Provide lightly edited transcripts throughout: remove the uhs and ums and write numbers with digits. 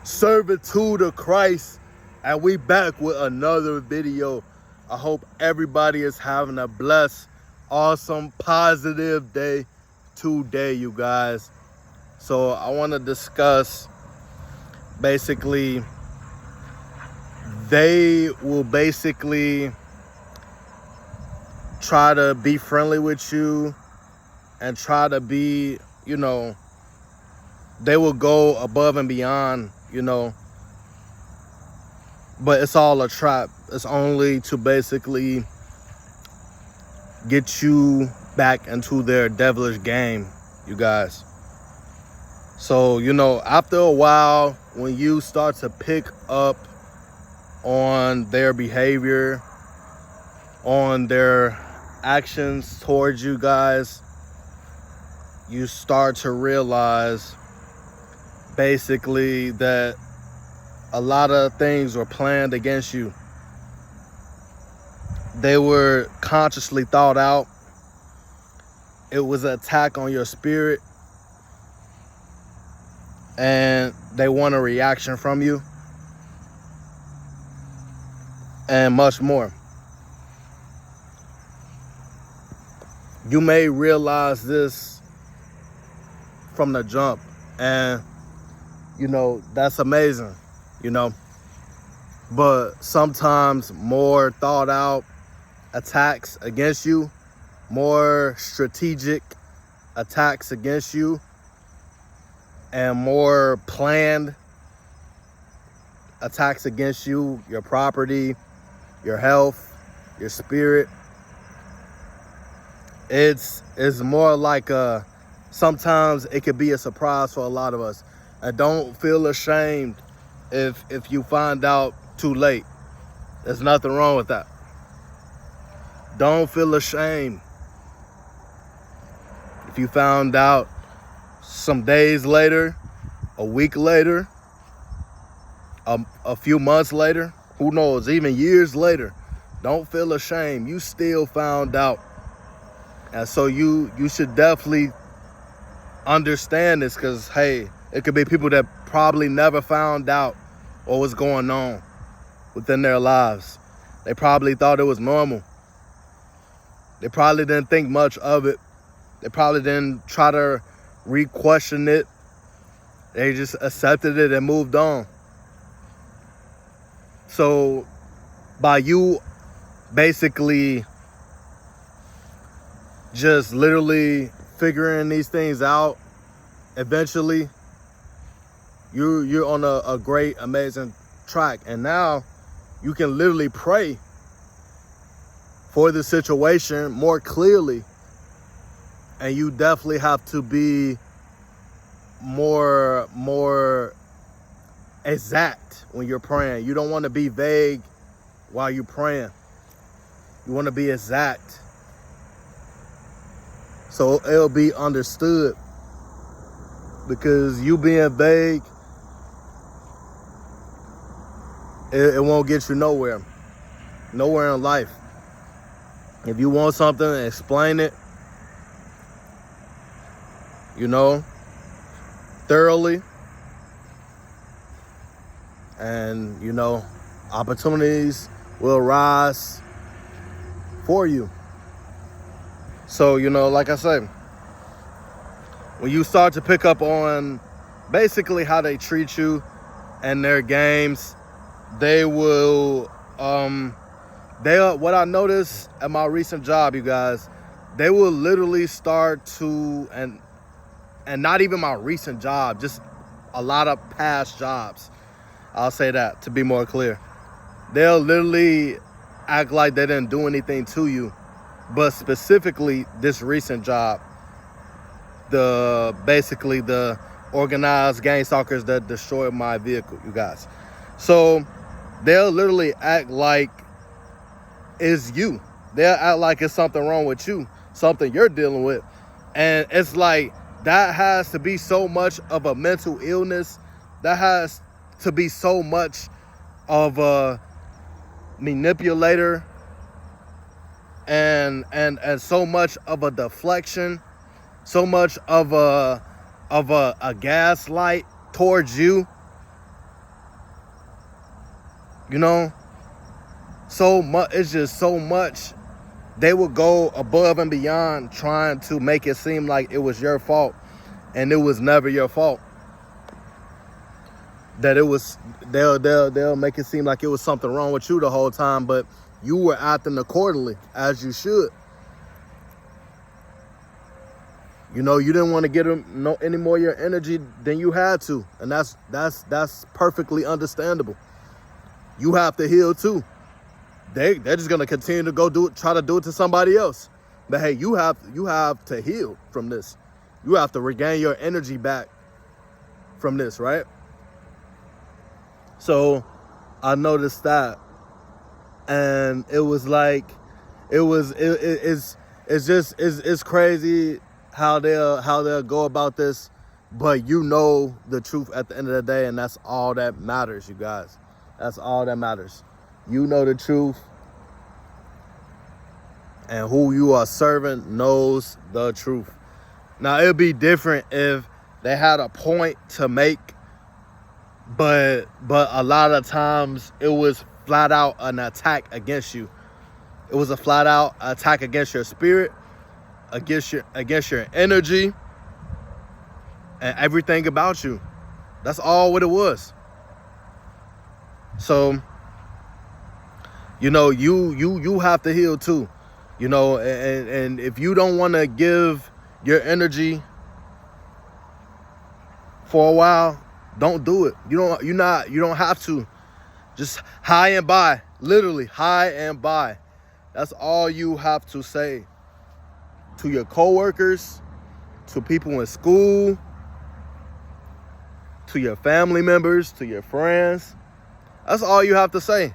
servitude of Christ, and we back with another video. I hope everybody is having a blessed, awesome, positive day today, you guys. So I want to discuss basically, they will basically try to be friendly with you and try to be, they will go above and beyond, but it's all a trap. It's only to basically get you back into their devilish game, you guys. So, after a while, when you start to pick up on their behavior, on their actions towards you guys, you start to realize basically that a lot of things were planned against you. They were consciously thought out. It was an attack on your spirit, and they want a reaction from you, and much more. You may realize this from the jump, and that's amazing, but sometimes more thought out attacks against you, more strategic attacks against you, and more planned attacks against you, your property, your health, your spirit. It's more like sometimes it could be a surprise for a lot of us. And don't feel ashamed if you find out too late. There's nothing wrong with that. Don't feel ashamed if you found out some days later, a week later, a few months later, who knows, even years later. Don't feel ashamed. You still found out. And so you should definitely understand this, because, hey, it could be people that probably never found out what was going on within their lives. They probably thought it was normal. They probably didn't think much of it. They probably didn't try to re-question it. They just accepted it and moved on. So by you basically just literally figuring these things out, eventually you're on a great, amazing track. And now you can literally pray for the situation more clearly. And you definitely have to be more exact when you're praying. You don't want to be vague while you're praying. You want to be exact, so it'll be understood. Because you being vague, it won't get you nowhere in life. If you want something, explain it, thoroughly, and opportunities will rise for you. So like I say, when you start to pick up on basically how they treat you and their games, they will what I noticed at my recent job, you guys, they will literally start to, and not even my recent job, just a lot of past jobs, I'll say that to be more clear. They'll literally act like they didn't do anything to you. But specifically this recent job, basically the organized gang stalkers that destroyed my vehicle, you guys. So they'll literally act like it's you. They'll act like it's something wrong with you, something you're dealing with. And it's like, that has to be so much of a mental illness. That has to be so much of a manipulator and so much of a deflection, so much of a gaslight towards you, You know, so much. It's just so much. They would go above and beyond trying to make it seem like it was your fault, and it was never your fault. That it was, they'll make it seem like it was something wrong with you the whole time, but you were acting accordingly as you should. You know, you didn't want to get them any more of your energy than you had to, and that's perfectly understandable. You have to heal too. They're just gonna continue to try to do it to somebody else. But hey, you have to heal from this. You have to regain your energy back from this, right? So I noticed that, and it was like, it's crazy how they'll go about this, but you know the truth at the end of the day, and that's all that matters, you guys. That's all that matters. You know the truth, and who you are serving knows the truth. Now, it'd be different if they had a point to make, but a lot of times it was flat out an attack against you. It was a flat out attack against your spirit, against your energy, and everything about you. That's all what it was. So, you know, you have to heal too. You know, and if you don't want to give your energy for a while, don't do it. You don't have to. Just high and by. Literally, high and by. That's all you have to say to your coworkers, to people in school, to your family members, to your friends. That's all you have to say.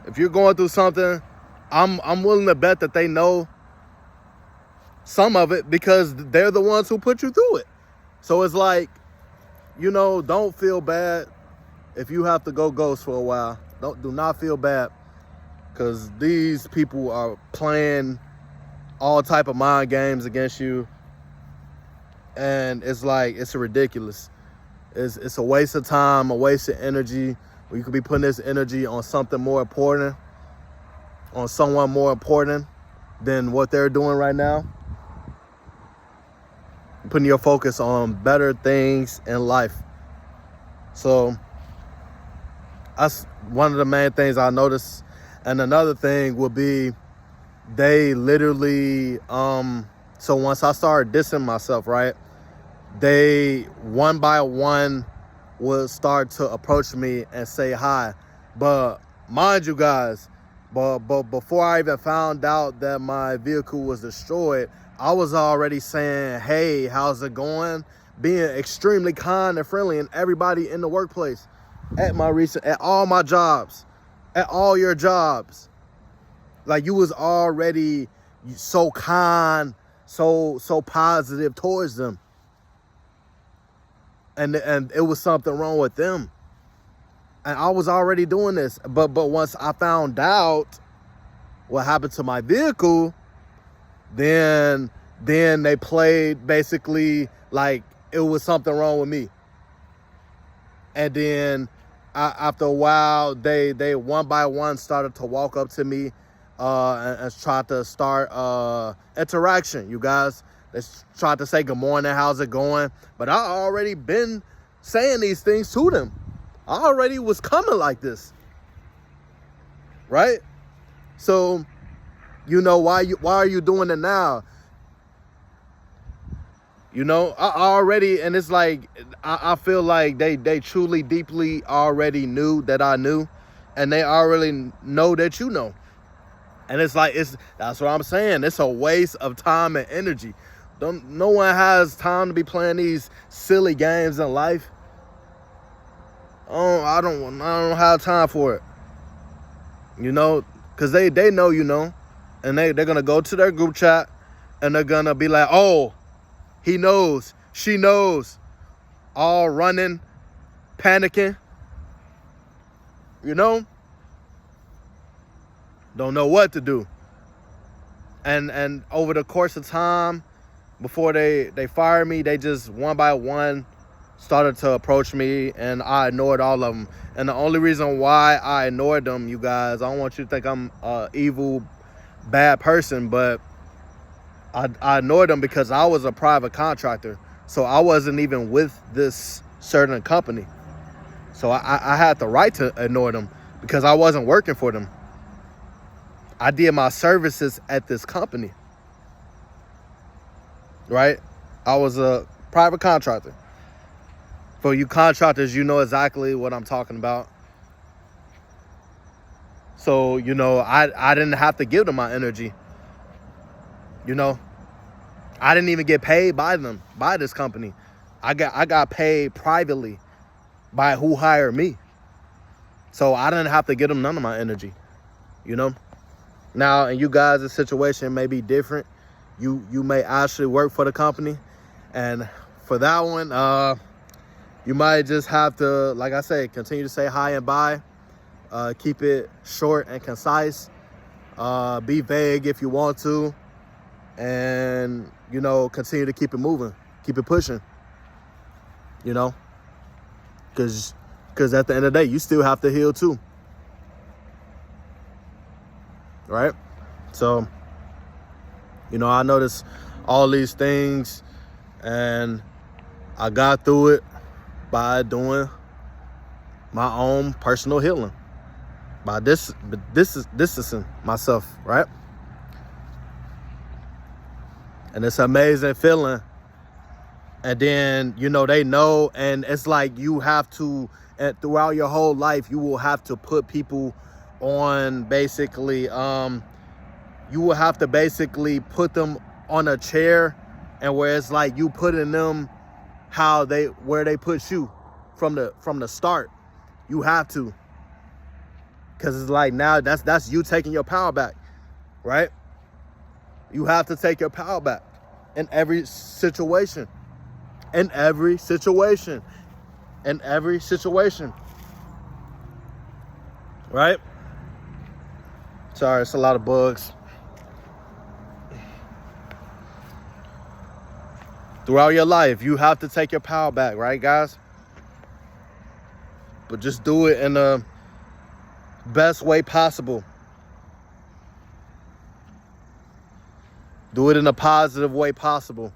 If you're going through something, I'm willing to bet that they know some of it because they're the ones who put you through it. So it's like, you know, don't feel bad if you have to go ghost for a while. Do not feel bad, because these people are playing all type of mind games against you, and it's like, it's ridiculous. It's a waste of time, a waste of energy. You could be putting this energy on something more important, on someone more important than what they're doing right now. Putting your focus on better things in life. So that's one of the main things I noticed. And another thing would be, they literally, so once I started dissing myself, right, they one by one would start to approach me and say hi. But mind you guys, but before I even found out that my vehicle was destroyed, I was already saying, hey, how's it going? Being extremely kind and friendly, and everybody in the workplace, at all my jobs, at all your jobs. Like, you was already so kind, so positive towards them. And it was something wrong with them. And I was already doing this. But once I found out what happened to my vehicle, then they played basically like it was something wrong with me. And then after a while, they one by one started to walk up to me and try to start interaction, you guys. They tried to say good morning, how's it going? But I already been saying these things to them. I already was coming like this, right? So, you know, why are you doing it now? You know, I already, and it's like, I feel like they truly, deeply already knew that I knew, and they already know that you know. And it's like, that's what I'm saying. It's a waste of time and energy. No one has time to be playing these silly games in life. I don't have time for it. You know, because they know, you know, and they're going to go to their group chat and they're going to be like, oh, he knows, she knows, all running, panicking, you know, don't know what to do. And over the course of time, before they fire me, they just one by one started to approach me, and I ignored all of them. And the only reason why I ignored them, you guys, I don't want you to think I'm an evil, bad person, but I ignored them because I was a private contractor. So I wasn't even with this certain company. So I had the right to ignore them because I wasn't working for them. I did my services at this company, right? I was a private contractor. For you contractors, you know exactly what I'm talking about. So, you know, I didn't have to give them my energy. You know, I didn't even get paid by them, by this company. I got paid privately by who hired me. So I didn't have to give them none of my energy, you know. Now, in you guys' situation may be different. You may actually work for the company. And for that one, you might just have to, like I say, continue to say hi and bye. Keep it short and concise. Be vague if you want to. And, you know, continue to keep it moving. Keep it pushing. You know? Because at the end of the day, you still have to heal too. Right? So, you know, I noticed all these things, and I got through it by doing my own personal healing, by distancing myself, right? And it's an amazing feeling. And then, you know, they know, and it's like you have to, and throughout your whole life, you will have to put people on basically, you will have to basically put them on a chair, and where it's like you putting them where they put you from the start. You have to, because it's like now that's you taking your power back, right? You have to take your power back in every situation, right? Sorry, it's a lot of bugs. Throughout your life, you have to take your power back, right, guys? But just do it in the best way possible. Do it in a positive way possible.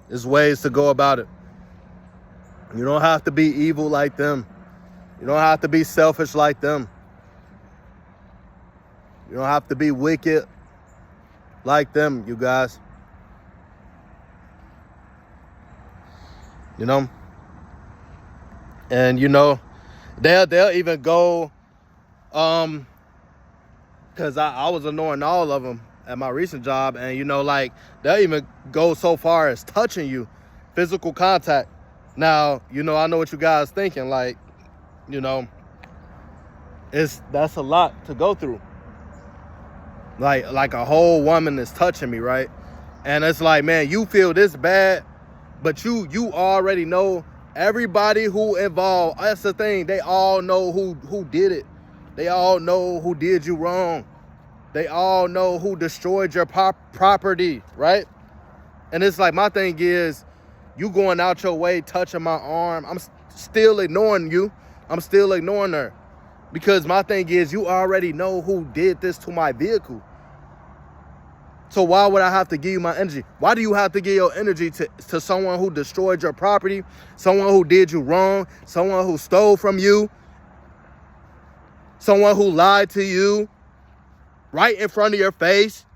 There's ways to go about it. You don't have to be evil like them. You don't have to be selfish like them. You don't have to be wicked like them, you guys. You know? And, you know, they'll even go, because I was ignoring all of them at my recent job. And, you know, like, they'll even go so far as touching you, physical contact. Now, you know, I know what you guys thinking, like, you know, that's a lot to go through. Like a whole woman is touching me, right? And it's like, man, you feel this bad, but you already know everybody who involved. That's the thing. They all know who did it. They all know who did you wrong. They all know who destroyed your property, right? And it's like, my thing is, you going out your way, touching my arm. I'm still ignoring you. I'm still ignoring her. Because my thing is, you already know who did this to my vehicle. So why would I have to give you my energy? Why do you have to give your energy to someone who destroyed your property, someone who did you wrong, someone who stole from you, someone who lied to you right in front of your face?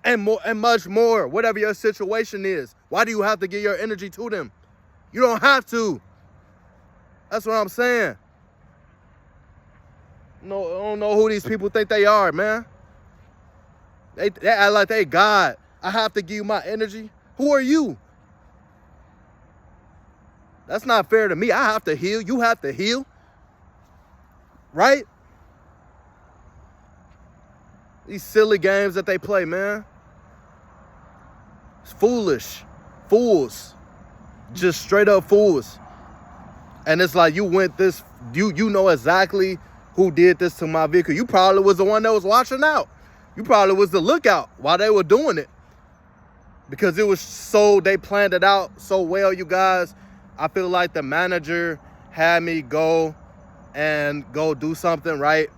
And more and much more, whatever your situation is. Why do you have to give your energy to them? You don't have to. That's what I'm saying. No, I don't know who these people think they are, man. They act like they God. I have to give you my energy. Who are you? That's not fair to me. I have to heal. You have to heal. Right? These silly games that they play, man. It's foolish. Fools. Just straight up fools. And it's like you went this, you know exactly who did this to my vehicle. You probably was the one that was watching out. You probably was the lookout while they were doing it. because they planned it out so well, you guys. I feel like the manager had me go do something, right?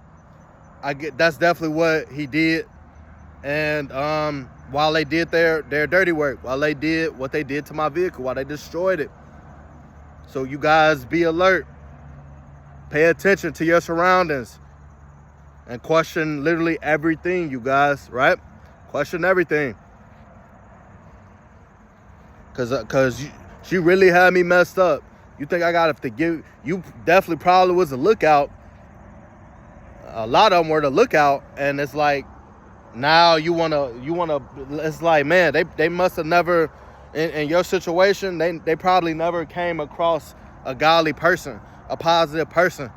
That's definitely what he did. And while they did their dirty work, while they did what they did to my vehicle, while they destroyed it. So you guys be alert. Pay attention to your surroundings. And question literally everything, you guys, right? Question everything. Cause she really had me messed up. You think I got to give? You definitely probably was a lookout. A lot of them were the lookout, and it's like now you wanna. It's like, man, they must have never, in your situation, they probably never came across a godly person, a positive person,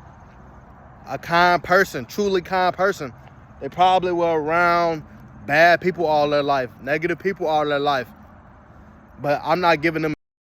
a kind person, truly kind person. They probably were around bad people all their life, negative people all their life. But I'm not giving them